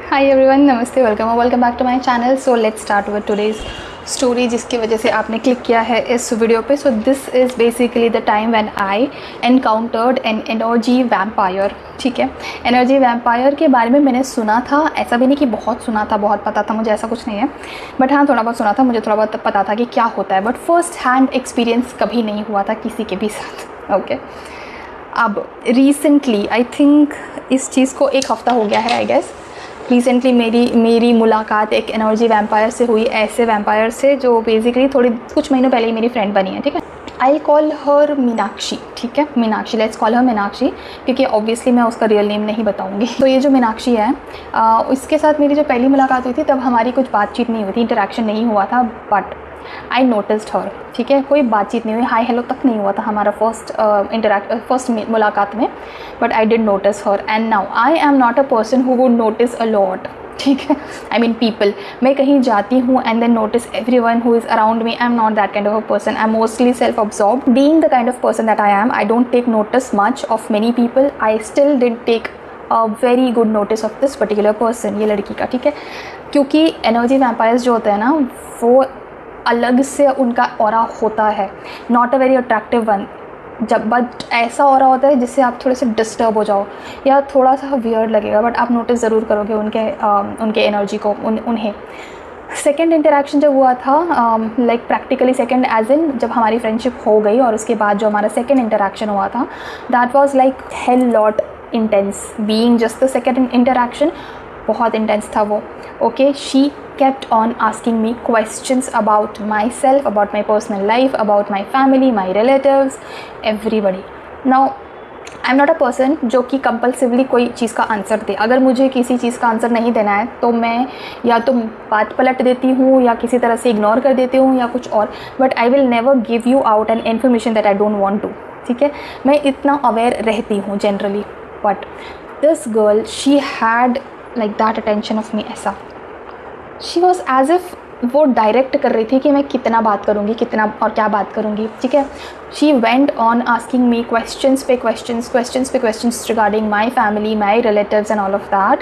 हाय everyone, नमस्ते, welcome back to my channel. So let's start with today's story, जिसकी वजह से आपने क्लिक किया है इस वीडियो पे। So this is basically the time when I encountered an energy vampire. ठीक है, एनर्जी वैम्पायर के बारे में मैंने सुना था, ऐसा भी नहीं कि बहुत सुना था, बहुत पता था मुझे, ऐसा कुछ नहीं है। बट हाँ, थोड़ा बहुत सुना था, मुझे थोड़ा बहुत पता था कि क्या होता है, बट फर्स्ट हैंड एक्सपीरियंस कभी नहीं हुआ था किसी के भी साथ। ओके, अब रिसेंटली आई थिंक इस चीज़ को 1 हफ़्ता हो गया है आई गेस। रिसेंटली मेरी मुलाकात एक एनर्जी वैम्पायर से हुई, ऐसे वैम्पायर से जो बेसिकली कुछ महीनों पहले ही मेरी फ्रेंड बनी है। ठीक है, आई कॉल हर मीनाक्षी। ठीक है, Meenakshi, let's call her Meenakshi, क्योंकि ऑब्वियसली मैं उसका रियल नेम नहीं बताऊंगी। तो ये जो मीनाक्षी है, इसके साथ मेरी जो पहली मुलाकात हुई थी तब हमारी कुछ बातचीत नहीं हुई थी, इंटरेक्शन नहीं हुआ था, बट आई नोटिस्ड हर। ठीक है, कोई बातचीत नहीं हुई, हाई हेलो तक नहीं हुआ था हमारा फर्स्ट मुलाकात में, but I did notice her. And now I am not a person who would notice a lot. ठीक है, आई मीन पीपल, मैं कहीं जाती हूँ and then notice everyone who is around me. I am not that kind of a person, I am mostly self absorbed. Being the kind of person that I am, I don't take notice much of many people. I still did take a very good notice of this particular person, ये लड़की का। ठीक है, क्योंकि energy vampires जो होते हैं ना, वो अलग से उनका ऑरा होता है, not a very attractive one, जब बट ऐसा ऑरा होता है जिससे आप थोड़े से डिस्टर्ब हो जाओ या थोड़ा सा वियर्ड लगेगा, बट आप नोटिस ज़रूर करोगे उनके एनर्जी को, उन्हें। सेकेंड इंटरेक्शन जब हुआ था, like practically second as in जब हमारी फ्रेंडशिप हो गई, और उसके बाद जो हमारा सेकेंड इंटरेक्शन हुआ था, that was like hell lot intense. Being just the second interaction, बहुत इंटेंस था वो। Okay, she kept on asking me questions about myself, about my personal life, about my family, my relatives, everybody. Now I am not a person जो कि compulsively कोई चीज़ का answer दे। अगर मुझे किसी चीज़ का आंसर नहीं देना है तो मैं या तो बात पलट देती हूँ या किसी तरह से इग्नोर कर देती हूँ या कुछ और, but I will never give you out an information that I don't want to. ठीक है, मैं इतना अवेयर रहती हूँ generally, but this girl, she had like that attention of me. ऐसा शी वॉज एज इफ़ वो डायरेक्ट कर रही थी कि मैं कितना बात करूँगी, कितना और क्या बात करूँगी। ठीक है, she went on asking me questions पे questions regarding my family, my relatives and all of that,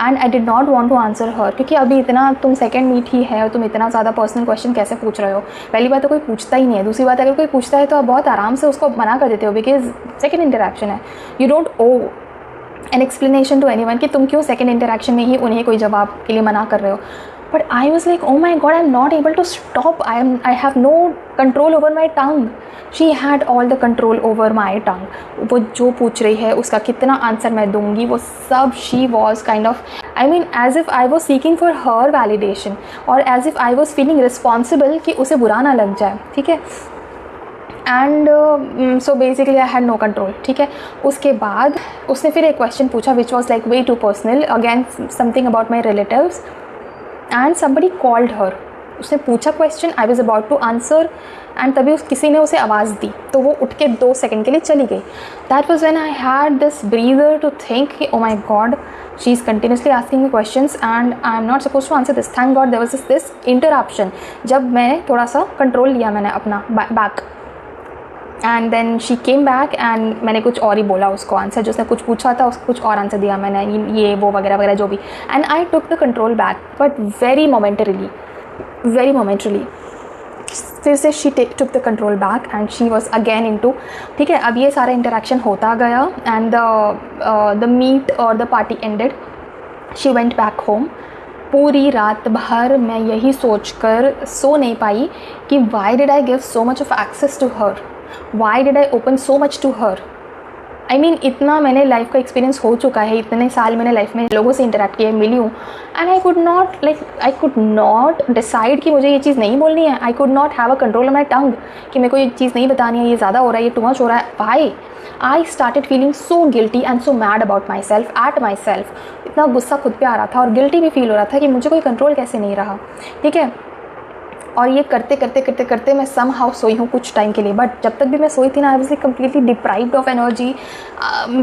and I did not want to answer her, क्योंकि अभी इतना तुम सेकंड मीट ही है और तुम इतना ज़्यादा पर्सनल क्वेश्चन कैसे पूछ रहे हो। पहली बात तो कोई पूछता ही नहीं है, दूसरी बात अगर कोई पूछता है तो आप बहुत आराम से उसको मना कर देते हो, बिकॉज सेकेंड इंटरेक्शन है। You don't owe an explanation to anyone कि तुम क्यों सेकेंड इंटरेक्शन में ही उन्हें कोई जवाब के लिए मना कर रहे हो। But I was like, oh my god, I'm not able to stop. I have no control over my tongue. She had all the control over my tongue. वो जो पूछ रही है उसका कितना आंसर मैं दूंगी, वो सब she was kind of, I mean, as if I was seeking for her validation, और as if I was feeling responsible कि उसे बुरा ना लग जाए। ठीक है, and so basically I had no control. ठीक है, उसके बाद उसने फिर एक क्वेश्चन पूछा which was like way too personal, again something about my relatives, and somebody called her. उसने पूछा question, I was about to answer, and तभी किसी ने उसे आवाज़ दी तो वो उठ के 2 सेकेंड के लिए चली गई। That was when I had this breather to think कि oh my God, she is continuously asking me questions and I am not suppose to answer this. Thank God there was this interruption, जब मैंने थोड़ा सा control लिया मैंने अपना back, and then she came back and मैंने कुछ और ही बोला उसको आंसर, जो उसने कुछ पूछा था उसको कुछ और आंसर दिया मैंने, ये वो वगैरह वगैरह जो भी, and I took the control back, but very momentarily फिर से she took the control back and she was again into. ठीक है, अब ये सारा इंटरेक्शन होता गया एंड द मीट और the party ended. She went back home. पूरी रात भर मैं यही सोचकर सो नहीं पाई कि why did I give so much of access to her, why did I open so much to her? I mean, इतना मैंने लाइफ का एक्सपीरियंस हो चुका है, इतने साल मैंने लाइफ में लोगों से इंटरेक्ट किया, मिली हूँ, and I could not decide कि मुझे ये चीज़ नहीं बोलनी है। I could not have a control on my tongue कि मेरे को ये चीज़ नहीं बतानी है, ये ज़्यादा हो रहा है, ये टू मच हो रहा है। Why? I started feeling so guilty and so mad about myself, at myself. इतना गुस्सा खुद पे आ रहा था और गिल्टी भी फील हो रहा था कि मुझे कोई कंट्रोल कैसे नहीं रहा। ठीक है, और ये करते करते करते करते मैं सम हाउ सोई हूँ कुछ टाइम के लिए, बट जब तक भी मैं सोई थी ना, I was completely deprived of energy.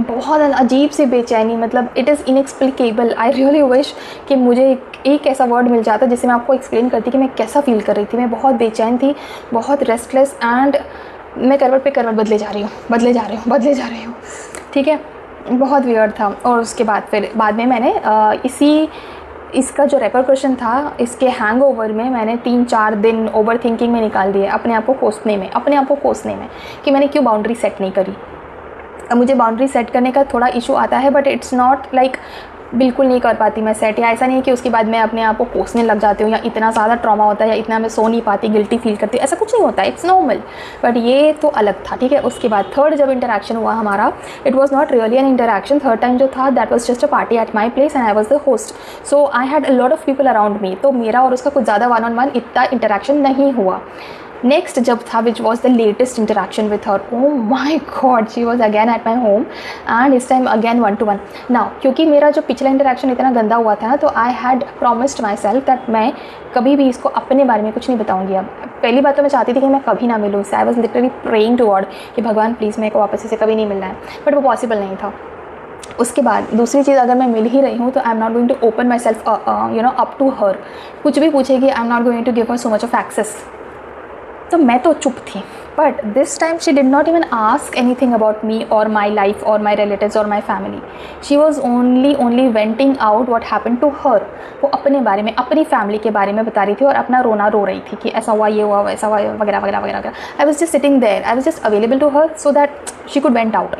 बहुत अजीब सी बेचैनी, मतलब it is inexplicable. I really wish कि मुझे एक ऐसा वर्ड मिल जाता जिससे मैं आपको एक्सप्लेन करती कि मैं कैसा फील कर रही थी। मैं बहुत बेचैन थी, बहुत रेस्टलेस, एंड मैं करवट पे करवट बदले जा रही हूँ। ठीक है, बहुत वियर्ड था। और उसके बाद फिर बाद में मैंने इसी इसका जो रेपरकशन था, इसके हैंगओवर में मैंने 3-4 दिन ओवर थिंकिंग में निकाल दिए, अपने आप को कोसने में कि मैंने क्यों बाउंड्री सेट नहीं करी। अब मुझे बाउंड्री सेट करने का थोड़ा इशू आता है, बट इट्स नॉट लाइक बिल्कुल नहीं कर पाती मैं सेट, या ऐसा नहीं है कि उसके बाद मैं अपने आप को कोसने लग जाती हूँ या इतना ज़्यादा ट्रॉमा होता है या इतना मैं सो नहीं पाती, गिल्टी फील करती हूँ, ऐसा कुछ नहीं होता, इट्स नॉर्मल। बट ये तो अलग था, ठीक है। उसके बाद थर्ड जब इंटरेक्शन हुआ हमारा, it was not really an interaction. Third time जो था that was just a party at my place and I was the host, so I had a lot of people around me. तो मेरा और उसका कुछ ज़्यादा 1-on-1 इतना interaction नहीं हुआ। नेक्स्ट जब था, which was the latest interaction with her, oh my God, she was again at my home and इस टाइम अगैन 1-to-1। नाउ क्योंकि मेरा जो पिछला इंटरेक्शन इतना गंदा हुआ था ना, तो I had promised my self that मैं कभी भी इसको अपने बारे में कुछ नहीं बताऊंगी। अब पहली बात तो मैं चाहती थी कि मैं कभी ना मिलूँ इससे, I was literally praying to God कि भगवान प्लीज़ मेरे को वापस इसे कभी नहीं मिलना है, बट वो पॉसिबल नहीं था। उसके बाद दूसरी चीज़, अगर मैं मिल ही रही हूँ तो I am not going to open myself up to her. कुछ भी पूछेगी, I am not going to give her so much of access. तो मैं तो चुप थी, but this time she did not even ask anything about me और my life और माई रिलेटिव्स और my family. She was only venting out what happen to her. वो अपने बारे में, अपनी फैमिली के बारे में बता रही थी और अपना रोना रो रही थी कि ऐसा हुआ, ये हुआ, वैसा हुआ, वगैरह वगैरह वगैरह। I was just sitting there, I was just available to her so that she could went out.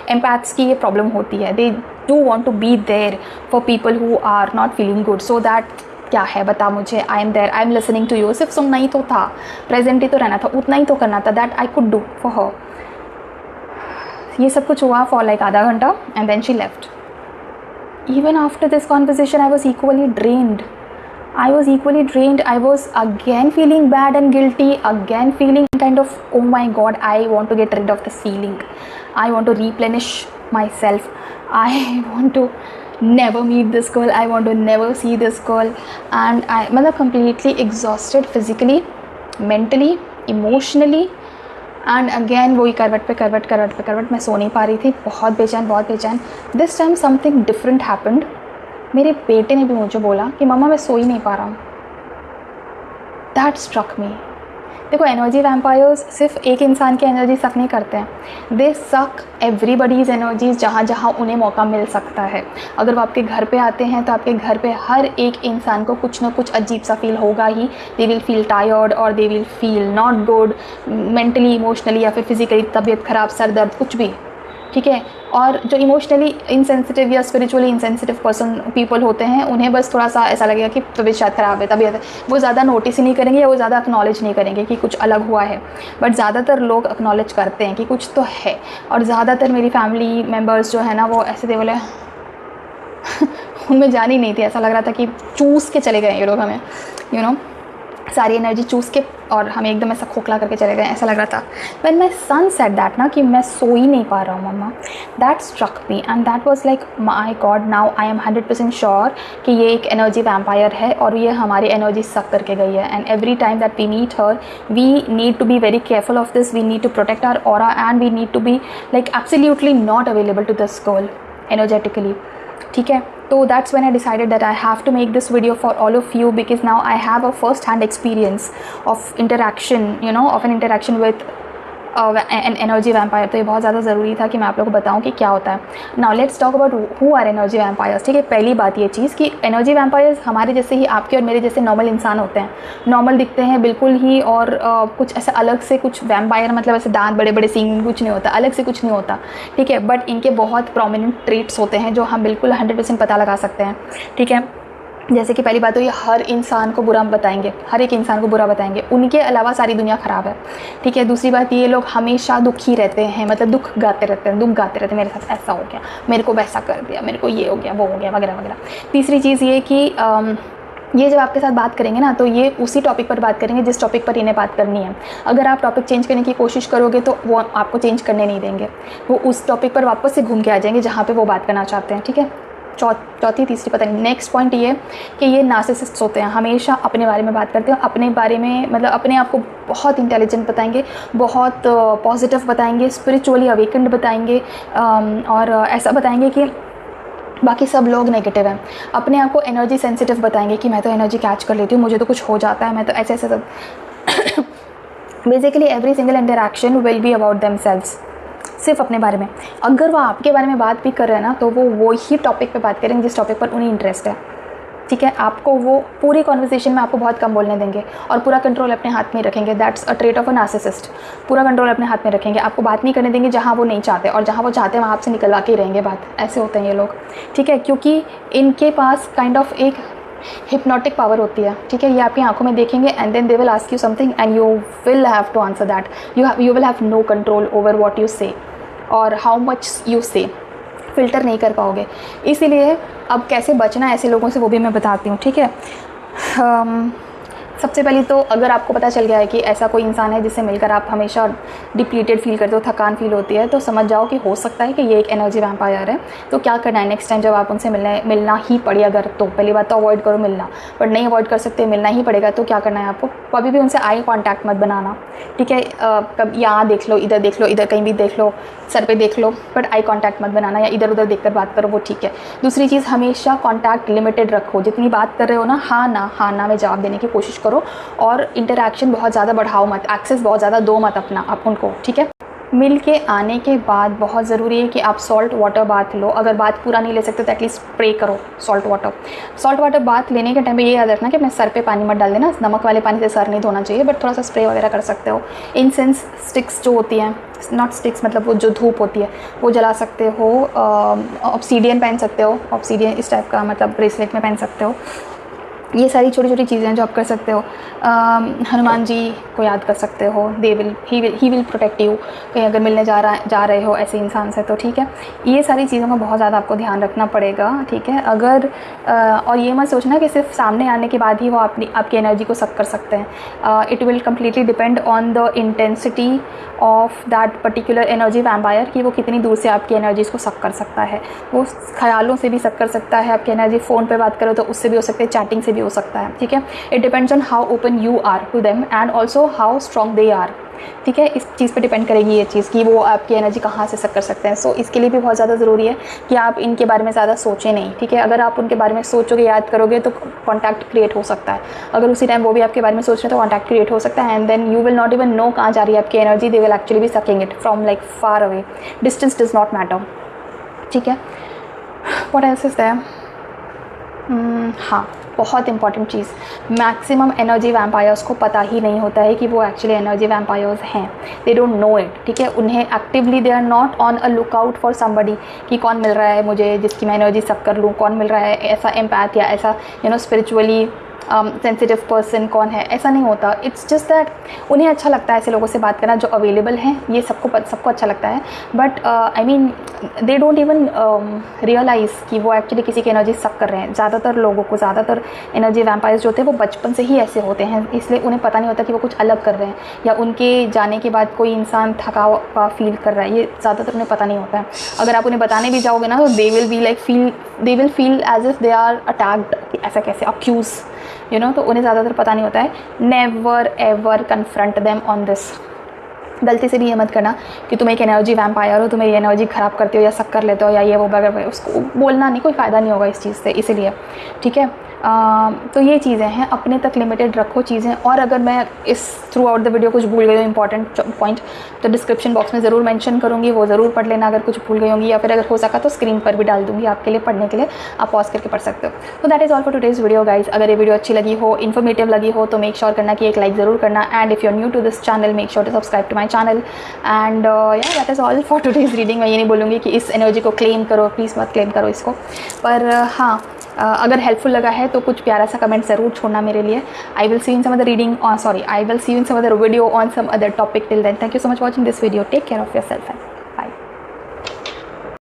Empaths की ये प्रॉब्लम होती है, they do want to be there for people who are not feeling good, so that क्या है बता मुझे, I am there, I am listening to you. सिर्फ सुनना ही तो था, प्रेजेंट ही तो रहना था, उतना ही तो करना था, that I could do for her. ये सब कुछ हुआ फॉर लाइक आधा घंटा and then she left. Even after this conversation I was equally drained, I was again feeling bad and guilty, again feeling kind of, oh my god, I want to get rid of this feeling, I want to replenish myself, I want to never meet this girl, I want to never see this girl, and I मतलब completely exhausted physically, mentally, emotionally, and again वही करवट पे करवट मैं सो नहीं पा रही थी, बहुत बेचैन। This time something different happened. मेरे बेटे ने भी मुझे बोला कि मम्मा मैं सो ही नहीं पा रहा हूँ। That struck me. देखो, एनर्जी वैम्पायर्स सिर्फ एक इंसान की एनर्जी सक नहीं करते हैं, दे सक एवरीबडीज़ एनर्जीज जहाँ जहाँ उन्हें मौका मिल सकता है। अगर वो आपके घर पे आते हैं तो आपके घर पे हर एक इंसान को कुछ ना कुछ अजीब सा फील होगा ही। दे विल फील टायर्ड और दे will feel not good mentally, emotionally या फिर फिजिकली, तबीयत ख़राब, सर दर्द, कुछ भी, ठीक है। और जो इमोशनली इनसेंसिटिव या स्पिरिचुअली इनसेंसिटिव पीपल होते हैं, उन्हें बस थोड़ा सा ऐसा लगेगा कि तबीयत शायद ख़राब है, तबीयत, वो ज़्यादा नोटिस ही नहीं करेंगे या वो ज़्यादा एक्नॉलेज नहीं करेंगे कि कुछ अलग हुआ है। बट ज़्यादातर लोग एक्नॉलेज करते हैं कि कुछ तो है। और ज़्यादातर मेरी फैमिली मेम्बर्स जो है ना, वो ऐसे थे, बोले उनमें जान ही नहीं थी, ऐसा लग रहा था कि चूस के चले गए ये लोग हमें, सारी एनर्जी चूस के, और हमें एकदम ऐसा खोखला करके चले गए, ऐसा लग रहा था। When my son said that ना कि मैं सो ही नहीं पा रहा हूँ mamma, that struck me and that was like my God, now I am 100% sure कि ये एक एनर्जी वैम्पायर है और ये हमारी एनर्जी सक करके गई है। And every time that we meet her, we need to be very careful of this, we need to protect our aura and we need to be like absolutely not available to this girl energetically, ठीक है। So that's when I decided that I have to make this video for all of you, because now I have a first hand experience of interaction, of an interaction with an energy vampire. तो ये बहुत ज़्यादा ज़रूरी था कि मैं आप लोगों को बताऊं कि क्या होता है। Now let's talk about who are energy vampires, ठीक है। पहली बात ये चीज़ कि energy vampires हमारे जैसे ही, आपके और मेरे जैसे नॉर्मल इंसान होते हैं, नॉर्मल दिखते हैं बिल्कुल ही, और कुछ ऐसा अलग से कुछ वैम्पायर मतलब ऐसे दांत बड़े बड़े, सींग, कुछ नहीं होता, अलग से कुछ नहीं होता, ठीक है। बट इनके बहुत प्रोमिनेंट ट्रेट्स होते हैं जो हम बिल्कुल 100% पता लगा सकते हैं, ठीक है। जैसे कि पहली बात तो ये हर इंसान को बुरा बताएंगे, हर एक इंसान को बुरा बताएंगे, उनके अलावा सारी दुनिया ख़राब है, ठीक है। दूसरी बात, ये लोग हमेशा दुखी रहते हैं, मतलब दुख गाते रहते हैं, मेरे साथ ऐसा हो गया, मेरे को वैसा कर दिया, मेरे को ये हो गया, वो हो गया, वगैरह वगैरह। तीसरी चीज़ ये कि ये जब आपके साथ बात करेंगे ना, तो ये उसी टॉपिक पर बात करेंगे जिस टॉपिक पर इन्हें बात करनी है। अगर आप टॉपिक चेंज करने की कोशिश करोगे तो वो आपको चेंज करने नहीं देंगे, वो उस टॉपिक पर वापस से घूम के आ जाएंगे जहाँ पर वो बात करना चाहते हैं, ठीक है। चौथी तीसरी पता नहीं। नेक्स्ट पॉइंट ये कि ये नार्सिसिस्ट्स होते हैं, हमेशा अपने बारे में बात करते हैं, अपने बारे में मतलब अपने आप को बहुत इंटेलिजेंट बताएंगे, बहुत पॉजिटिव बताएंगे, स्पिरिचुअली अवेकेंड बताएंगे, और ऐसा बताएंगे कि बाकी सब लोग नेगेटिव हैं। अपने आप को एनर्जी सेंसिटिव बताएंगे कि मैं तो एनर्जी कैच कर लेती हूँ, मुझे तो कुछ हो जाता है, मैं तो ऐसे सब basically every single interaction will be about themselves, सिर्फ अपने बारे में। अगर वो आपके बारे में बात भी कर रहे हैं ना, तो वो वही टॉपिक पे बात करेंगे जिस टॉपिक पर उन्हें इंटरेस्ट है, ठीक है। आपको वो पूरी कॉन्वर्सेशन में आपको बहुत कम बोलने देंगे और पूरा कंट्रोल अपने हाथ में रखेंगे। That's a trait of a narcissist. पूरा कंट्रोल अपने हाथ में रखेंगे, आपको बात नहीं करने देंगे जहाँ वो नहीं चाहते, और जहाँ वो चाहते हैं वहाँ आपसे निकलवा के ही रहेंगे बात। ऐसे होते हैं ये लोग, ठीक है, क्योंकि इनके पास काइंड ऑफ एक हिप्नोटिक पावर होती है, ठीक है। ये आपकी आंखों में देखेंगे and then they will ask you something and you will have to answer that. You will have no control over what you say और how much you say. Filter नहीं कर पाओगे। इसीलिए अब कैसे बचना है ऐसे लोगों से वो भी मैं बताती हूँ, ठीक है। सबसे पहले तो अगर आपको पता चल गया है कि ऐसा कोई इंसान है जिससे मिलकर आप हमेशा डिप्लीटेड फील करते हो, थकान फील होती है, तो समझ जाओ कि हो सकता है कि ये एक एनर्जी वैम्पायर है। तो क्या करना है नेक्स्ट टाइम जब आप उनसे मिलना ही पड़े, अगर तो पहली बात तो अवॉइड करो मिलना, बट नहीं अवॉइड कर सकते, मिलना ही पड़ेगा, तो क्या करना है आपको, कभी भी उनसे आई कॉन्टैक्ट मत बनाना, ठीक है। कब यहाँ देख लो, इधर देख लो, इधर कहीं भी देख लो, सर पे देख लो, बट आई कांटेक्ट मत बनाना, या इधर उधर देखकर बात करो, वो ठीक है। दूसरी चीज़, हमेशा कांटेक्ट लिमिटेड रखो। जितनी बात कर रहे हो ना, हाँ ना में जवाब देने की कोशिश करो, और इंटरैक्शन बहुत ज़्यादा बढ़ाओ मत, एक्सेस बहुत ज़्यादा दो मत अपना आप उनको, ठीक है। मिल के आने के बाद बहुत ज़रूरी है कि आप सॉल्ट वाटर बाथ लो। अगर बात पूरा नहीं ले सकते तो एटलीस्ट स्प्रे करो सॉल्ट वाटर बाथ लेने के टाइम पे ये याद रखना कि अपने सर पे पानी मत डाल देना, नमक वाले पानी से सर नहीं धोना चाहिए, बट थोड़ा सा स्प्रे वगैरह कर सकते हो। इंसेंस स्टिक्स जो होती हैं, नॉट स्टिक्स मतलब वो जो धूप होती है वो जला सकते हो। ऑब्सीडियन पहन सकते हो, ऑब्सीडियन इस टाइप का मतलब ब्रेसलेट में पहन सकते हो। ये सारी छोटी छोटी चीज़ें हैं जो आप कर सकते हो। हनुमान जी को याद कर सकते हो, ही विल प्रोटेक्ट यू। कहीं अगर मिलने जा रहे हो ऐसे इंसान से, तो ठीक है। ये सारी चीज़ों का बहुत ज़्यादा आपको ध्यान रखना पड़ेगा, ठीक है। अगर और ये मत सोचना कि सिर्फ सामने आने के बाद ही वो आपकी एनर्जी को सक कर सकते हैं। It will completely depend on the intensity of that particular energy vampire, कि वो कितनी दूर से आपकी एनर्जीज़ को सक कर सकता है। वो ख़यालों से भी सक कर सकता है आपकी एनर्जी, फ़ोन पे बात करो तो उससे भी हो सकता है, चैटिंग से भी हो सकता है, ठीक है। It depends on how open you are to them and also how strong they are, ठीक है। इस चीज़ पे डिपेंड करेगी ये चीज़ कि वो आपकी एनर्जी कहाँ से सक कर सकते हैं। सो इसके लिए भी बहुत ज़्यादा ज़रूरी है कि आप इनके बारे में ज़्यादा सोचें नहीं, ठीक है। अगर आप उनके बारे में सोचोगे, याद करोगे, तो कॉन्टैक्ट क्रिएट हो सकता है। अगर उसी टाइम वो भी आपके बारे में सोच रहे हैं तो कॉन्टैक्ट क्रिएट हो सकता है, and then you will not even know कहाँ जा रही है आपकी energy. They will actually be sucking it from like far away. Distance does not matter, ठीक है। What else is there? हाँ, बहुत इंपॉर्टेंट चीज़, मैक्सिमम एनर्जी वैम्पायर्स को पता ही नहीं होता है कि वो एक्चुअली एनर्जी वैम्पायर्स हैं। दे डोंट नो इट, ठीक है। उन्हें actively they are not on a lookout for somebody कि कौन मिल रहा है मुझे जिसकी मैं एनर्जी सक कर लूँ, कौन मिल रहा है ऐसा एम्पैथ या ऐसा स्पिरिचुअली सेंसिटिव पर्सन कौन है, ऐसा नहीं होता। इट्स जस्ट दैट उन्हें अच्छा लगता है ऐसे लोगों से बात करना जो अवेलेबल हैं, ये सबको अच्छा लगता है। But I mean they don't even realise कि वो एक्चुअली किसी की एनर्जी सक कर रहे हैं। ज़्यादातर एनर्जी वैम्पायर्स जो होते हैं वो बचपन से ही ऐसे होते हैं, इसलिए उन्हें पता नहीं होता कि वो कुछ अलग कर रहे हैं, या उनके जाने के बाद कोई इंसान थका हुआ फील कर रहा है, ये ज़्यादातर उन्हें पता नहीं होता है। अगर आप उन्हें बताने भी जाओगे ना, तो they will feel as if they are attacked, ऐसा कैसे, अक्यूज़, तो उन्हें ज़्यादातर पता नहीं होता है। Never ever confront them on this. गलती से भी ये मत करना कि तुम एक एनर्जी वैम्पायर हो, तुम मेरी एनर्जी ख़राब करते हो या सक कर लेते हो या ये वो वगैरह, उसको बोलना नहीं, कोई फ़ायदा नहीं होगा इस चीज़ से, इसीलिए, ठीक है। तो ये चीज़ें हैं, अपने तक लिमिटेड रखो चीज़ें। और अगर मैं इस थ्रू आउट द वीडियो कुछ भूल गई हूँ इंपॉर्टेंट पॉइंट, तो डिस्क्रिप्शन बॉक्स में ज़रूर मेंशन करूँगी, वो ज़रूर पढ़ लेना अगर कुछ भूल गई होंगी, या फिर अगर हो सका तो स्क्रीन पर भी डाल दूँगी आपके लिए पढ़ने के लिए, आप पॉज करके पढ़ सकते हो। तो that is all for today's video guys. अगर ये वीडियो अच्छी लगी हो, इन्फॉर्मेटिव लगी हो, तो मेक श्योर करना कि एक लाइक ज़रूर करना, and if you are new to this channel make sure to subscribe to my channel. And yeah that is all for today's reading. मैं ये नहीं बोलूँगी कि इस एनर्जी को क्लेम करो, प्लीज़ मत क्लेम करो इसको, पर हाँ, अगर हेल्पफुल लगा है तो कुछ प्यारा सा कमेंट ज़रूर छोड़ना मेरे लिए। I will see you in some other video on some other topic. Till then, thank you so much watching this video. Take care of your self.